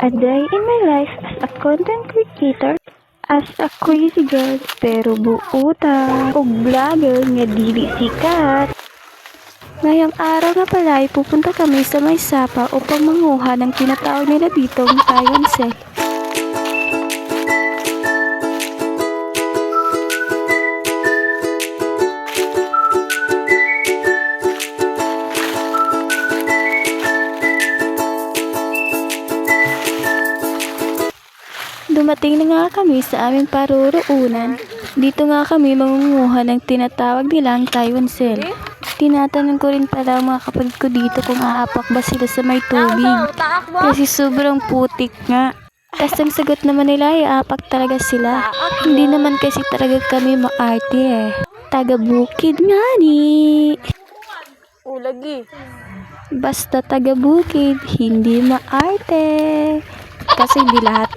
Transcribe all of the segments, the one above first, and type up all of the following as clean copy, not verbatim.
A day in my life as a content creator, as a crazy girl pero buuta, ug vlogger nga dili sikat. Ngayong araw nga pala ay pupunta kami sa may sapa upang manguha ng tinatawag nila ditong Taiwan Sea. Dumating na nga kami sa aming paruroonan. Dito nga kami mangunguha ng tinatawag nilang Taiwan Sea. Tinatanong ko rin pala ang mga kapatid ko dito kung aapak ba sila sa may tubig. Kasi sobrang putik nga. Tapos ang sagot naman nila ay aapak talaga sila. Hindi naman kasi talaga kami maarte eh. Taga-bukid nga ni. Lagi. Basta taga-bukid, hindi maarte. Kasi hindi lahat.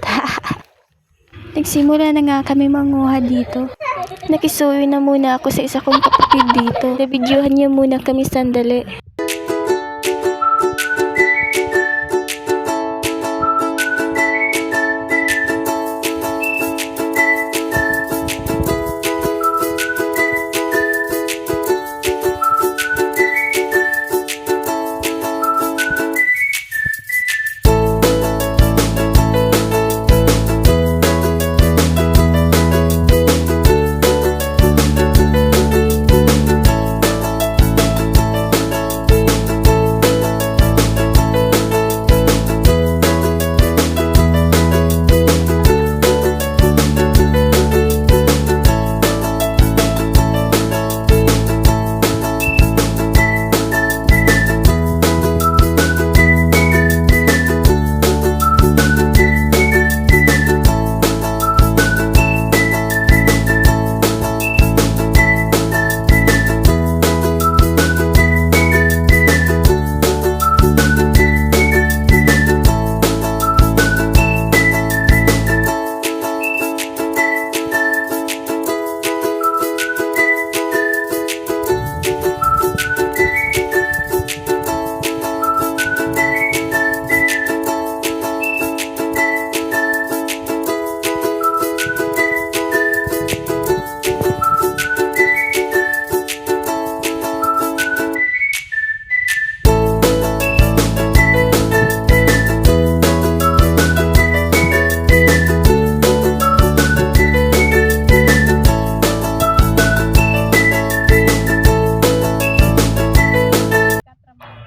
Nagsimula na nga kami manguha dito. Nakisuyo na muna ako sa isa kong kapatid dito. Nabidyohan niya muna kami sandali.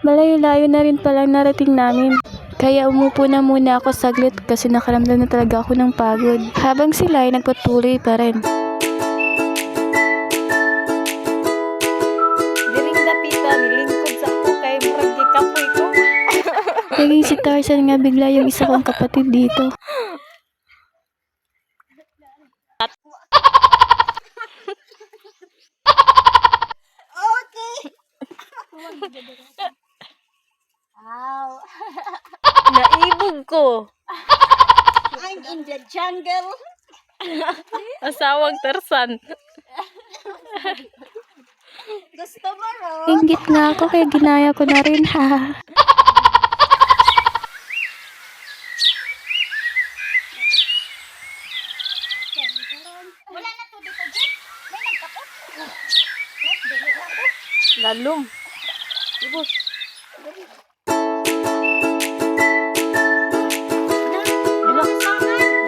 Malayo-layo na rin palang narating namin. Kaya umupo na muna ako saglit kasi nakaramdam na talaga ako ng pagod. Habang sila ay nagpatuloy pa rin. Diring dapita, nilingkod sa ako kay murag gikapoy ko. Naging si Tarzan nga bigla yung isa kong kapatid dito. Naibog ko. I'm in the jungle. Asawang Tarzan. Gusto mo ro? Inggit nga ako kaya ginaya ko na rin ha. Wala na to dito, Jit. May nagkapot. Dili na to. Lalong. Ibos.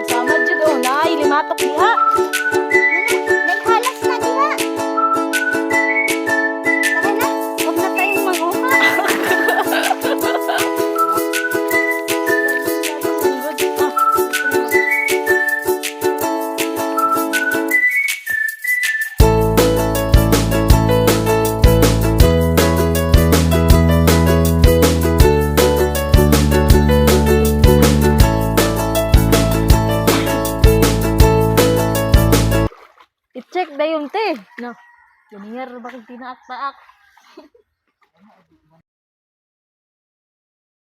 Sama dyan o. Limatok diha. Naghalas na diha. Tara na, huwag na tayong maghuha. I-check na yung te. No. Ganyan bakit tinaak-taak.